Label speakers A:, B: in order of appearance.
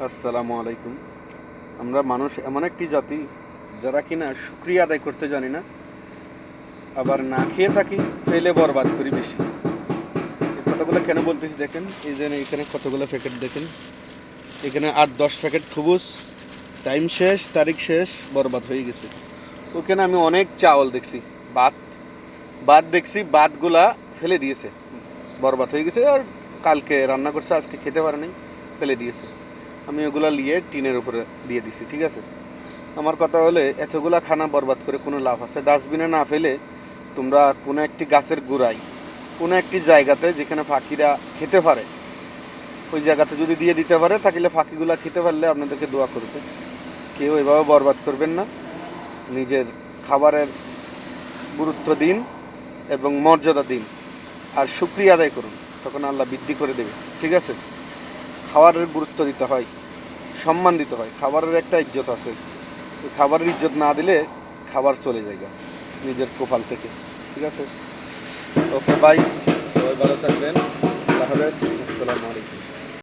A: আসসালামু আলাইকুম। আমরা মানুষ এমন একটি জাতি যারা কিনা শুকরিয়া আদায় করতে জানি না, আবার না খেয়ে থাকি, ফেলে বরবাদ করি বেশি। এই কথাগুলো কেন বলতেছি দেখেন, এই যে এখানে কতগুলো প্যাকেট দেখেন, এখানে 8-10 প্যাকেট থুবুস, টাইম শেষ, তারিখ শেষ, বরবাদ হয়ে গেছে। ওখানে আমি অনেক চাউল দেখছি, ভাত ভাত দেখছি, ভাতগুলা ফেলে দিয়েছে, বরবাদ হয়ে গেছে। আর কালকে রান্না করছে, আজকে খেতে পারে নাই, ফেলে দিয়েছে। আমি ওগুলা নিয়ে টিনের উপরে দিয়ে দিছি, ঠিক আছে। আমার কথা হলে এতগুলা খানা বরবাদ করে কোনো লাভ আছে? ডাস্টবিনে না ফেলে তোমরা কোনো একটি গাছের গোড়ায়, কোনো একটি জায়গাতে যেখানে পাখিরা খেতে পারে, ওই জায়গাতে যদি দিয়ে দিতে পারে, তাহলে পাখিগুলা খেতে পারলে আপনাদেরকে দোয়া করবে। কেউ এভাবে বরবাদ করবেন না। নিজের খাবারের গুরুত্ব দিন এবং মর্যাদা দিন, আর শুকরিয়া আদায় করুন, তখন আল্লাহ বৃদ্ধি করে দেবে, ঠিক আছে। খাবারের গুরুত্ব দিতে হয়, সম্মান দিতে হয়, খাবারের একটা ইজ্জত আছে। ওই খাবারের ইজ্জত না দিলে খাবার চলে যায় নিজের কপাল থেকে, ঠিক আছে। ওকে বাই, সবাই ভালো থাকবেন। আল্লাহ হাফেজ, আসসালামু আলাইকুম।